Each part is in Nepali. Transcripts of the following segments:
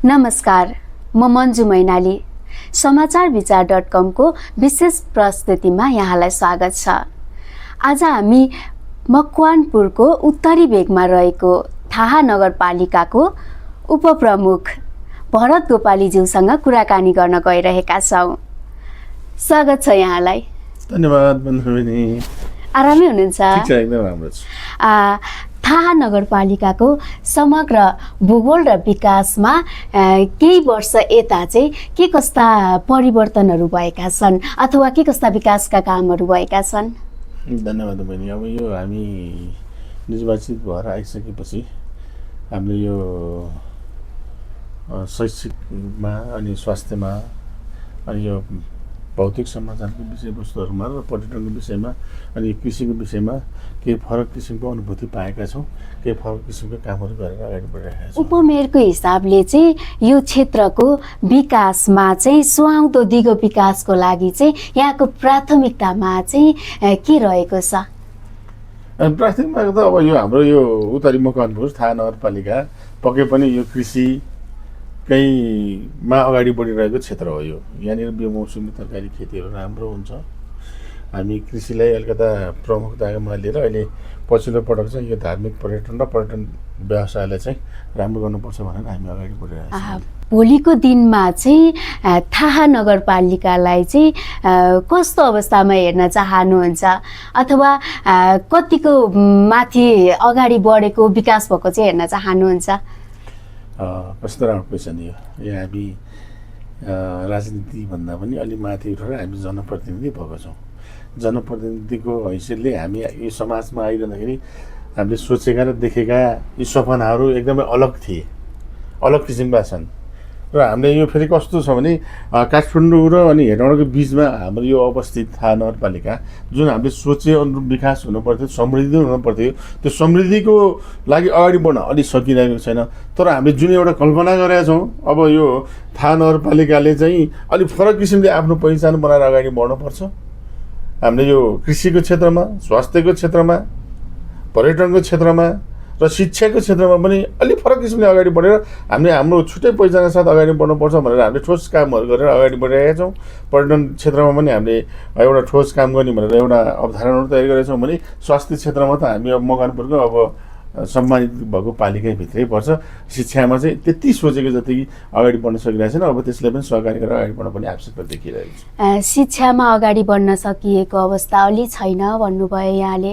नमस्कार, म मन्जु मैनाली। समाचारविचार.com को विशेष प्रस्तुतिमा यहाँलाई स्वागत छ। आज हामी मकवानपुरको उत्तरी भेगमा रहेको थाहा नगरपालिकाको उपप्रमुख भरत गोपालीज्यूसँग कुराकानी गर्न गइरहेका छौँ। स्वागत छ यहाँलाई। धन्यवाद बन्धुबहिनी। आरामै हुनुहुन्छ? ठीक छ, एकदम राम्रो छ। थाहा नगरपालिकाको समग्र भूगोल र विकासमा केही वर्ष यता चाहिँ के कस्ता परिवर्तनहरू भएका छन् अथवा के कस्ता विकासका कामहरू भएका छन्? धन्यवाद बहिनी। अब यो हामी निर्वाचित भएर आइसकेपछि हामीले यो शैक्षिकमा अनि स्वास्थ्यमा अनि यो भौतिक समाचारको विषयवस्तुहरूमा र पर्यटनको विषयमा अनि कृषिको विषयमा केही फरक किसिमको अनुभूति पाएका छौँ। केही फरक किसिमको कामहरू गरेर अगाडि बढिरहेका छौँ। उपमेयरको हिसाबले चाहिँ यो क्षेत्रको विकासमा चाहिँ सुहाउँदो दिगो विकासको लागि चाहिँ यहाँको प्राथमिकतामा चाहिँ के रहेको छ? प्राथमिकता त अब यो हाम्रो यो उत्तरी मकवानपुर थाहा नगरपालिका पक्कै पनि यो कृषिकैमा अगाडि बढिरहेको क्षेत्र हो। यो यहाँनिर बेमौसमी तरकारी खेतीहरू राम्रो हुन्छ। हामी कृषिलाई अलिकता प्रमुखतामा लिएर अहिले पछिल्लो पटक चाहिँ यो धार्मिक पर्यटन र पर्यटन व्यवसायलाई चाहिँ राम्रो गर्नुपर्छ भनेर हामी अगाडि बढिरहेका छौँ। भोलिको दिनमा चाहिँ थाहा नगरपालिकालाई चाहिँ कस्तो अवस्थामा हेर्न चाहनुहुन्छ अथवा कतिको माथि अगाडि बढेको विकास भएको चाहिँ हेर्न चाहनुहुन्छ? कस्तो राम्रो क्वेसन यो। यहाँ हामी राजनीति भन्दा पनि अलि माथि उठेर हामी जनप्रतिनिधि भएको छौँ। जनप्रतिनिधिको हैसियतले हामी यो समाजमा आइरहँदाखेरि हामीले सोचेका र देखेका यी सपनाहरू एकदमै अलग थिए, अलग किसिमका छन्। र हामीले यो फेरि कस्तो छ भने काठमाडौँ र अनि हेटौँडाको बिचमा हाम्रो यो अवस्थित थाहा नगरपालिका जुन हामीले सोचे अनुरूप विकास हुनुपर्थ्यो, समृद्धि हुनुपर्थ्यो, त्यो समृद्धिको लागि अगाडि बढ्न अलिक सकिरहेको छैन। तर हामीले जुन एउटा कल्पना गरेका छौँ, अब यो थाहा नगरपालिकाले चाहिँ अलिक फरक किसिमले आफ्नो पहिचान बनाएर अगाडि बढ्नुपर्छ। हामीले यो कृषिको क्षेत्रमा, स्वास्थ्यको क्षेत्रमा, पर्यटनको क्षेत्रमा र शिक्षाको क्षेत्रमा पनि अलिक फरक किसिमले अगाडि बढेर हामीले हाम्रो छुट्टै पहिचानका साथ अगाडि बढ्नुपर्छ भनेर हामीले ठोस कामहरू गरेर अगाडि बढिरहेका छौँ। पर्यटन क्षेत्रमा पनि हामीले एउटा ठोस काम गर्ने भनेर एउटा अवधारणाहरू तयार गरेका छौँ भने स्वास्थ्य क्षेत्रमा त हामी अब मकवानपुरको अब सम्मानित भएको पालिकाभित्रै पर्छ। शिक्षामा चाहिँ त्यति सोचेको जति अगाडि बढ्न सकिरहेको छैन। अब त्यसलाई पनि सहकारी गरेर अगाडि बढ्न पनि आवश्यकता देखिरहेको छ। शिक्षामा अगाडि बढ्न सकिएको अवस्था अलि छैन भन्नुभयो यहाँले।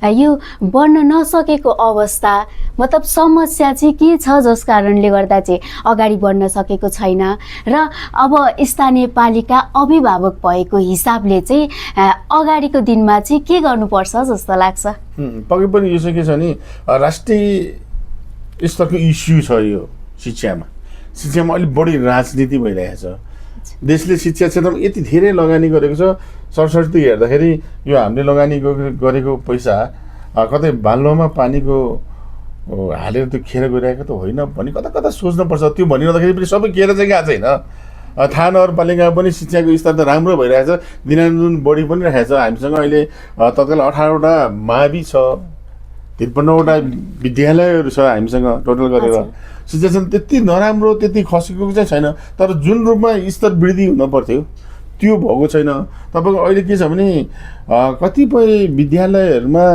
यो बढ्न नसकेको अवस्था मतलब समस्या चाहिँ के छ जस कारणले गर्दा चाहिँ अगाडि बढ्न सकेको छैन र अब स्थानीय पालिका अभिभावक भएको हिसाबले चाहिँ अगाडिको दिनमा चाहिँ के गर्नुपर्छ जस्तो लाग्छ? पक्कै पनि यो चाहिँ के छ भने राष्ट्रिय स्तरको इस्यु छ यो शिक्षामा। शिक्षामा अलिक बढी राजनीति भइरहेको छ। देशले शिक्षा क्षेत्रमा यति धेरै लगानी गरेको छ। सरस्वती हेर्दाखेरि यो हामीले लगानी गरेको पैसा कतै बालुवामा पानीको हालेर त्यो खेर गइरहेको त होइन भने कता कता सोच्नुपर्छ। त्यो भनिरहँदाखेरि पनि सबै खेर चाहिँ गएको छैन। थाहा नगरपालिकामा पनि शिक्षाको स्तर त राम्रो भइरहेछ, दिनानुदिन बढी पनि रहेछ। हामीसँग अहिले तत्काल 18वटा मावि छ, 53वटा विद्यालयहरू छ हामीसँग टोटल गरेर। शिक्षा चाहिँ त्यति नराम्रो त्यति खसेको चाहिँ छैन, तर जुन रूपमा स्तर वृद्धि हुन पर्थ्यो त्यो भएको छैन। तपाईँको अहिले के छ भने कतिपय विद्यालयहरूमा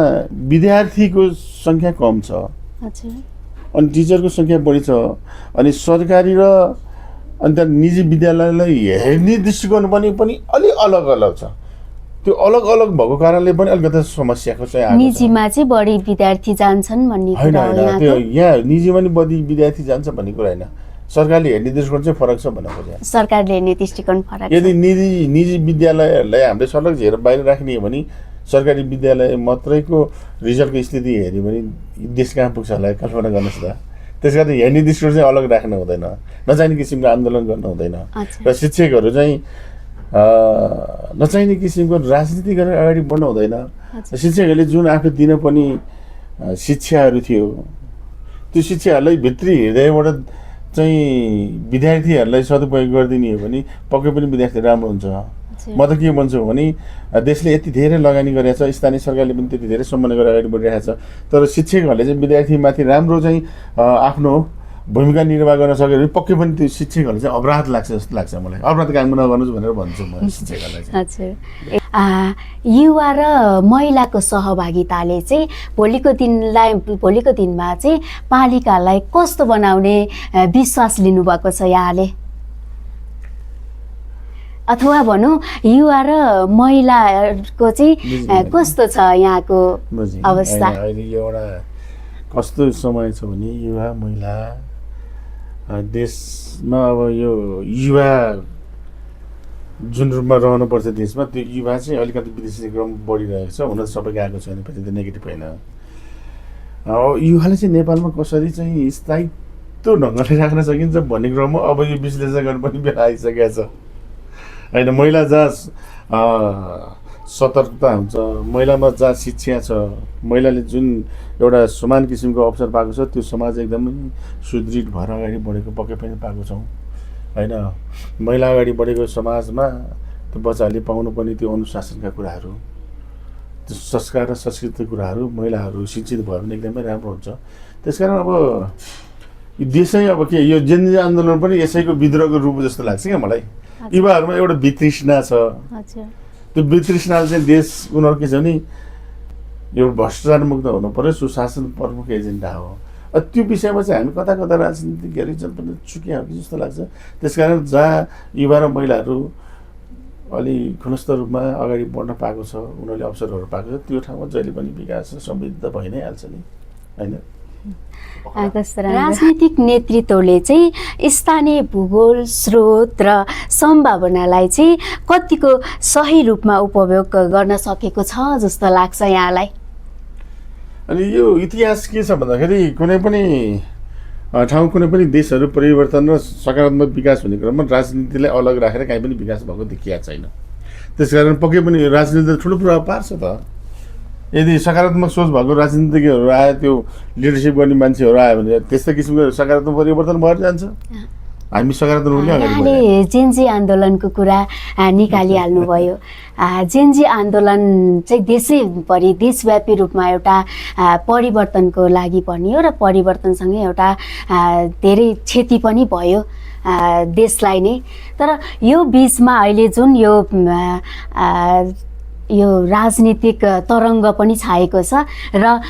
विद्यार्थीको सङ्ख्या कम छ अनि टिचरको सङ्ख्या बढी छ। अनि सरकारी र अन्त निजी विद्यालयलाई हेर्ने दृष्टिकोण पनि अलि अलग अलग छ। त्यो अलग अलग भएको कारणले पनि अलिकति समस्याको चाहिँ आएको छ। निजीमा चाहिँ बढी विद्यार्थी जान्छन् भन्ने कुरा हो होइन। त्यो यहाँ निजीमा नि बढी विद्यार्थी जान्छ भन्ने कुरा होइन, सरकारले हेर्ने दृष्टिकोण चाहिँ फरक छ भन्ने कुरा। सरकारले हेर्ने दृष्टिकोण फरक। यदि निजी विद्यालयहरूलाई हामीले सडक झेर बाहिर राख्ने हो भने सरकारी विद्यालय मात्रैको रिजल्टको स्थिति हेऱ्यो भने देश कहाँ पुग्छ होला कल्पना गर्नुहोस् त। त्यस कारण हेर्ने दृष्टिकोण चाहिँ अलग राख्नु हुँदैन, नचाहिने किसिमको आन्दोलन गर्नु हुँदैन। र शिक्षकहरू चाहिँ नचाहिने किसिमको राजनीति गरेर अगाडि बढ्नु हुँदैन। शिक्षकहरूले जुन आफू दिनपर्ने शिक्षाहरू थियो त्यो शिक्षाहरूलाई भित्री हृदयबाट चाहिँ विद्यार्थीहरूलाई सदुपयोग गरिदिने हो भने पक्कै पनि विद्यार्थी राम्रो हुन्छ। म त के भन्छु भने देशले यति धेरै लगानी गरेछ, स्थानीय सरकारले पनि त्यति धेरै सम्मान गरेर अगाडि बढिरहेको छ, तर शिक्षकहरूले चाहिँ विद्यार्थीमाथि राम्रो चाहिँ आफ्नो भूमिका निर्वाह गर्न सक्यो भने पक्कै पनि त्यो शिक्षकहरूलाई चाहिँ अपराध लाग्छ जस्तो लाग्छ मलाई। अपराध काम नगर्नुहोस् भनेर भन्छु म शिक्षकहरूलाई चाहिँ। हजुर, युवा र महिलाको सहभागिताले चाहिँ भोलिको दिनमा चाहिँ पालिकालाई कस्तो बनाउने विश्वास लिनुभएको छ यहाँले, अथवा भनौँ युवा र महिलाको चाहिँ कस्तो छ यहाँको अवस्था? अहिले एउटा कस्तो समय छ भने युवा महिला देशमा अब यो युवा जुन रूपमा रहनुपर्छ देशमा त्यो युवा चाहिँ अलिकति विदेशी क्रम बढिरहेको छ। हुन त सबै गएको छैन, पछि त नेगेटिभ होइन। युवाले चाहिँ नेपालमा कसरी चाहिँ स्थायित्व ढङ्गले राख्न सकिन्छ भन्ने क्रममा अब यो विश्लेषण गर्नु पनि बेला आइसकेको छ होइन। महिला जहाँ सतर्कता हुन्छ, महिलामा जहाँ शिक्षा छ, महिलाले जुन एउटा समान किसिमको अवसर पाएको छ, त्यो समाज एकदमै सुदृढ भएर अगाडि बढेको पक्कै पनि पाएको छौँ होइन। महिला अगाडि बढेको समाजमा त्यो बच्चाहरूले पाउनुपर्ने त्यो अनुशासनका कुराहरू, त्यो संस्कार र संस्कृतिका कुराहरू महिलाहरू शिक्षित भयो भने एकदमै राम्रो हुन्छ। त्यसकारण अब यो देशै अब के यो जेनजी आन्दोलन पनि यसैको विद्रोहको रूप जस्तो लाग्छ क्या मलाई। युवाहरूमा एउटा वितृष्णा छ, त्यो वितृष्णाले चाहिँ देश उनीहरू के छ भने एउटा भ्रष्टाचार मुक्त हुनु पर्यो, सुशासन प्रमुख एजेन्डा हो। त्यो विषयमा चाहिँ हामी कता कता राजनीतिक रिजन पनि चुक्या हो कि जस्तो लाग्छ। त्यसकारण जहाँ युवा र महिलाहरू अलि खुनस्त रूपमा अगाडि बढ्न पाएको छ, उनीहरूले अवसरहरू पाएको छ, त्यो ठाउँमा जहिले पनि विकास समृद्ध भइ नै हाल्छ नि होइन। राजनीतिक नेतृत्वले चाहिँ स्थानीय भूगोल, स्रोत र सम्भावनालाई चाहिँ कतिको सही रूपमा उपयोग गर्न सकेको छ जस्तो लाग्छ यहाँलाई? अनि यो इतिहास के छ भन्दाखेरि कुनै पनि ठाउँ, कुनै पनि देशहरू परिवर्तन र सकारात्मक विकास हुने क्रममा राजनीतिलाई अलग राखेर काहीँ पनि विकास भएको देखिया छैन। त्यसकारण पक्कै पनि राजनीतिले ठुलो प्रभाव पार्छ त। यदि सकारात्मक सोच भएको राजनीतिज्ञहरू आयो, त्यो लिडरसिप गर्ने मान्छेहरू आयो भने त्यस्तो किसिमको सकारात्मक परिवर्तन भएर जान्छ। हामी सकारात्मक यहाँले जेनजी आन्दोलनको कुरा निकालिहाल्नुभयो। जेनजी आन्दोलन चाहिँ देशैभरि देशव्यापी रूपमा एउटा परिवर्तनको लागि बनियो र परिवर्तनसँगै एउटा धेरै क्षति पनि भयो देशलाई नै। तर यो बिचमा अहिले जुन यो राजनीतिक तरङ्ग पनि छाएको छ र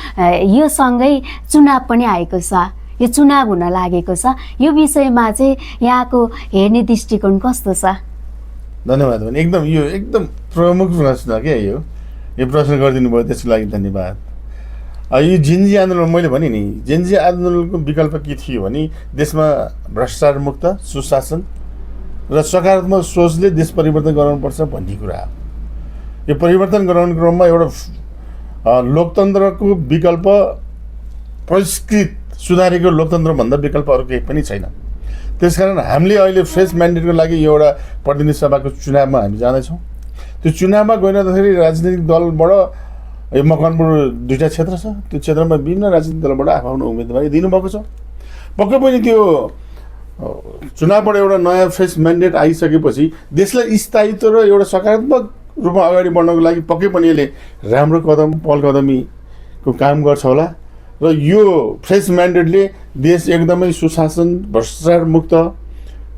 यो सँगै चुनाव पनि आएको छ, यो चुनाव हुन लागेको छ, यो विषयमा चाहिँ यहाँको हेर्ने दृष्टिकोण कस्तो छ? धन्यवाद। भने यो एकदम प्रमुख प्रश्न के यो प्रश्न गरिदिनु भयो, त्यसको लागि धन्यवाद। यो जेनजी आन्दोलन मैले भने नि, जेनजी आन्दोलनको विकल्प के थियो भने देशमा भ्रष्टाचार मुक्त सुशासन र सकारात्मक सोचले देश परिवर्तन गराउनुपर्छ भन्ने कुरा हो। यो परिवर्तन गराउने क्रममा एउटा लोकतन्त्रको विकल्प, परिष्कृत सुधारेको लोकतन्त्रभन्दा विकल्प अरू केही पनि छैन। त्यसकारण हामीले अहिले फ्रेस म्यान्डेटको लागि यो एउटा प्रतिनिधि सभाको चुनावमा हामी जाँदैछौँ। त्यो चुनावमा गइरहँदाखेरि राजनीतिक दलबाट यो मकवानपुर 2टा क्षेत्र छ, त्यो क्षेत्रमा विभिन्न राजनीतिक दलबाट आफ्नो उम्मेदवारी दिनुभएको छ। पक्कै पनि त्यो चुनावबाट एउटा नयाँ फ्रेस म्यान्डेट आइसकेपछि देशलाई स्थायित्व र एउटा सकारात्मक रूपमा अगाडि बढ्नको लागि पक्कै पनि यसले राम्रो पहल कदमीको काम गर्छ होला। र यो फ्रेस म्यान्डेटले देश एकदमै सुशासन, भ्रष्टाचार मुक्त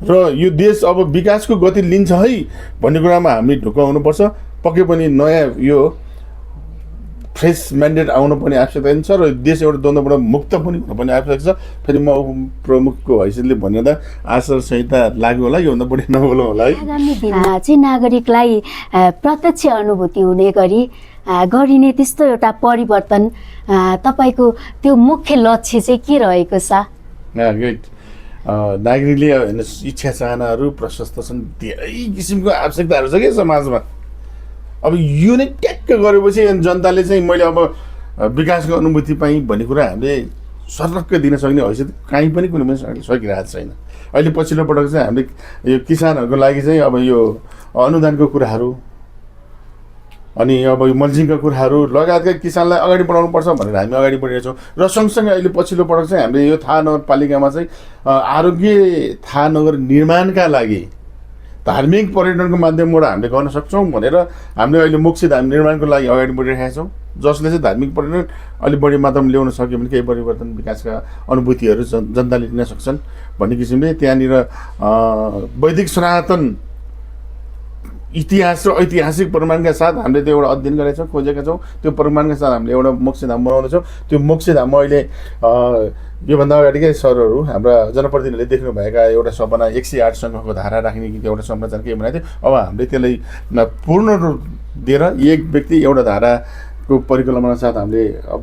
र यो देश अब विकासको गति लिन्छ है भन्ने कुरामा हामी ढुक्क हुनुपर्छ। पक्कै पनि नयाँ यो फ्रेस म्यान्डेट आउनु पनि आवश्यकता छ र देश एउटा द्वन्द्वबाट मुक्त पनि हुनु पनि आवश्यक छ। फेरि म प्रमुखको हैसियतले भन्दा आचार संहिता लागू होला, योभन्दा बढी नहोला होला है। आगामी दिनमा चाहिँ नागरिकलाई प्रत्यक्ष अनुभूति हुने गरी गरिने त्यस्तो एउटा परिवर्तन तपाईँको त्यो मुख्य लक्ष्य चाहिँ के रहेको छ? ग्रेट। नागरिकले इच्छा चाहनाहरू प्रशस्त छन्, धेरै किसिमको आवश्यकताहरू छ क्या समाजमा। अब यो नै ट्याक्क गरेपछि जनताले चाहिँ मैले अब विकासको अनुभूति पाएँ भन्ने कुरा हामीले सर्लक्क दिन सक्ने हैसियत कहीँ पनि कुनै पनि सकिरहेको छैन। अहिले पछिल्लो पटक चाहिँ हामीले यो किसानहरूको लागि चाहिँ अब यो अनुदानको कुराहरू, अनि अब यो मल्चिङका कुराहरू लगायतका किसानलाई अगाडि बढाउनुपर्छ भनेर हामी अगाडि बढेका छौँ। र सँगसँगै अहिले पछिल्लो पटक चाहिँ हामीले यो थाहा नगरपालिकामा चाहिँ आरोग्य थाहा नगर निर्माणका लागि धार्मिक पर्यटनको माध्यमबाट हामीले गर्न सक्छौँ भनेर हामीले अहिले मोक्षधाम निर्माणको लागि अगाडि बढिरहेका छौँ, जसले चाहिँ धार्मिक पर्यटन अलिक बढी मात्रामा ल्याउन सक्यो भने केही परिवर्तन विकासका अनुभूतिहरू जनताले लिन सक्छन् भन्ने किसिमले त्यहाँनिर वैदिक सनातन इतिहास र ऐतिहासिक प्रमाणका साथ हामीले त्यो एउटा अध्ययन गरेका छौँ, खोजेका छौँ। त्यो प्रमाणका साथ हामीले एउटा मोक्षधाम बनाउँदैछौँ। त्यो मोक्षधाम अहिले योभन्दा अगाडिकै सरहरू हाम्रा जनप्रतिनिधिले देख्नुभएका एउटा सपना 108 सङ्घको धारा राख्ने एउटा संरचना के बनाएको थियो। अब हामीले त्यसलाई पूर्ण रूप दिएर एक व्यक्ति एउटा धाराको परिकल्पना साथ हामीले अब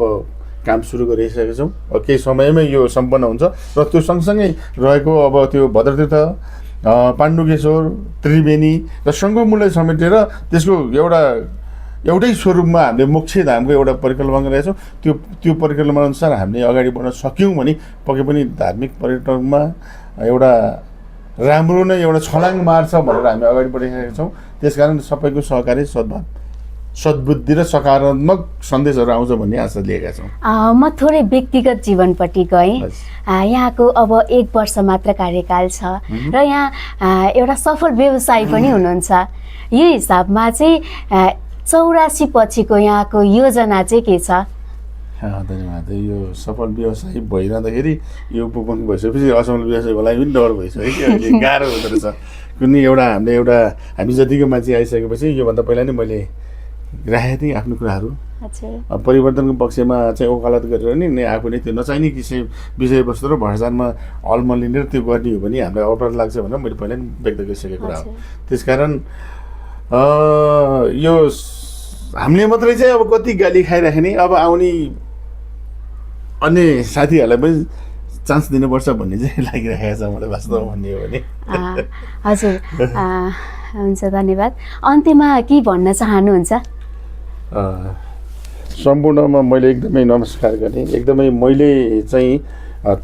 काम सुरु गरिसकेका छौँ। केही समयमै यो सम्पन्न हुन्छ र त्यो सँगसँगै रहेको अब त्यो भद्रतीर्थ, पाण्डुकेश्वर, त्रिवेणी र शङ्खमूललाई समेटेर त्यसको एउटै स्वरूपमा हामीले मोक्षधामको एउटा परिकल्पना गरेका छौँ। त्यो परिकल्पना अनुसार हामीले अगाडि बढ्न सक्यौँ भने पक्कै पनि धार्मिक पर्यटनमा एउटा राम्रो नै एउटा छलाङ मार्छ भनेर हामी अगाडि बढिरहेका छौँ। त्यसकारण सबैको सहकारी सद्भाव, सद्बुद्धि र सकारात्मक सन्देशहरू आउँछ भन्ने आशा लिएका छौँ। म थोरै व्यक्तिगत जीवनपट्टि गएँ। यहाँको अब 1 वर्ष मात्र कार्यकाल छ र यहाँ एउटा सफल व्यवसायी पनि हुनुहुन्छ। यो हिसाबमा चाहिँ 84 पछिको यहाँको योजना चाहिँ के छ? धन्यवाद। यो सफल व्यवसायी भइरहँदाखेरि यो उपबन्ध भइसकेपछि असफल व्यवसायीको लागि पनि डर भइसक्यो कि अहिले गाह्रो हुँदो रहेछ। कुनै हामी जतिको मान्छे आइसकेपछि योभन्दा पहिला नै मैले राखेको थिएँ आफ्नो कुराहरू। परिवर्तनको पक्षमा चाहिँ वकालत गरेर नि आफू नै त्यो नचाहिने विषयवस्तु र भ्रष्टाचारमा अलमलिने त्यो गर्ने हो भने हामीलाई अपराध लाग्छ भनेर मैले पहिला नि व्यक्त गरिसकेको कुरा हो। त्यसकारण यो हामीले मात्रै चाहिँ अब कति गाली खाइराख्ने, अब आउने अन्य साथीहरूलाई पनि चान्स दिनुपर्छ भन्ने चाहिँ लागिरहेको छ मलाई वास्तवमा भन्ने हो भने। हजुर, हुन्छ, धन्यवाद। अन्त्यमा के भन्न चाहनुहुन्छ? सम्पूर्णमा मैले एकदमै नमस्कार गरेँ। एकदमै मैले चाहिँ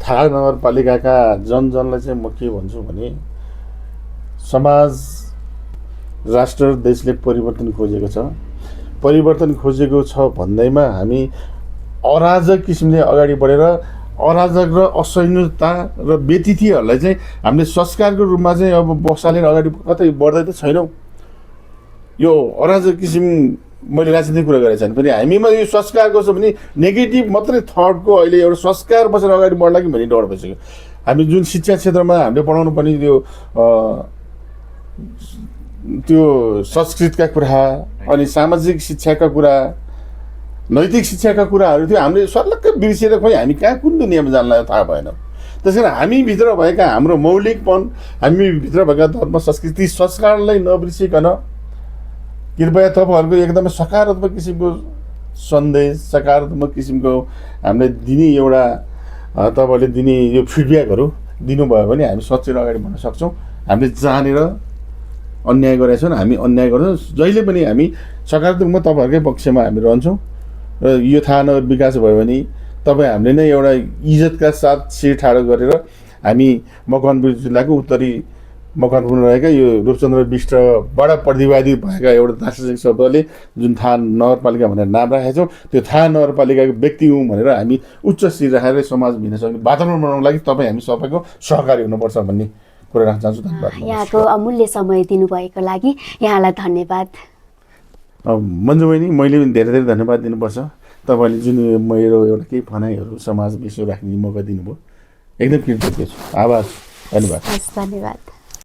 थाहा नगरपालिकाका जनजनलाई चाहिँ म के भन्छु भने समाज, राष्ट्र, देशले परिवर्तन खोजेको छ। परिवर्तन खोजेको छ भन्दैमा हामी अराजक किसिमले अगाडि बढेर अराजक र असहिष्णुता र व्यतिथिहरूलाई चाहिँ हामीले संस्कारको रूपमा चाहिँ अब बसालेर अगाडि कतै बढ्दै त छैनौँ। यो अराजक किसिम मैले राजनीतिक कुरा गरेको छैन, पनि हामीमा यो संस्कारको छ भने नेगेटिभ मात्रै थटको अहिले एउटा संस्कार बसेर अगाडि बढ्ला कि भन्ने डर भइसक्यो। हामी जुन शिक्षा क्षेत्रमा हामीले पढाउनु पर्ने त्यो संस्कृतका कुरा अनि सामाजिक शिक्षाका कुरा, नैतिक शिक्षाका कुराहरू थियो, हामीले सर्लक्कै बिर्सिएर खोइ हामी कहाँ कुन दुनियाँमा जान लाग्यो थाहा भएन। त्यसैले हामीभित्र भएका हाम्रो मौलिकपन, हामीभित्र भएका धर्म, संस्कृति, संस्कारलाई नबिर्सिकन कृपया तपाईँहरूको एकदमै सकारात्मक किसिमको सन्देश, सकारात्मक किसिमको हामीले दिने एउटा तपाईँहरूले दिने यो फिडब्याकहरू दिनुभयो भने हामी सच्चै अगाडि बढ्न सक्छौँ। हामीले जानेर अन्याय गरेका छौँ, हामी अन्याय गर्छौँ। जहिले पनि हामी सकारात्मकमा तपाईँहरूकै पक्षमा हामी रहन्छौँ र यो थाहा नगर विकास भयो भने तपाईँ हामीले नै एउटा इज्जतका साथ शिर ठाडो गरेर हामी मकवानपुर जिल्लाको उत्तरी मकवानपुरमा रहेका यो रूपचन्द्र विष्टबाट प्रतिवादी भएका एउटा दार्शनिक शब्दले जुन थाहा नगरपालिका भनेर नाम राखेका छौँ, त्यो थाहा नगरपालिकाको व्यक्ति हुँ भनेर हामी उच्च शिर राखेर समाज भिन्न सक्ने वातावरण बनाउनको लागि तपाईँ हामी सबैको सहकारी हुनुपर्छ भन्ने कुरा राख्न चाहन्छु। धन्यवाद। यहाँको अमूल्य समय दिनुभएको लागि यहाँलाई धन्यवाद। मन्जु बहिनी, मैले पनि धेरै धेरै धन्यवाद दिनुपर्छ। तपाईँले जुन मेरो एउटा केही भनाइहरू समाज विषय राख्ने मौका दिनुभयो, एकदम कृतज्ञ छु। आभार, धन्यवाद। धन्यवाद।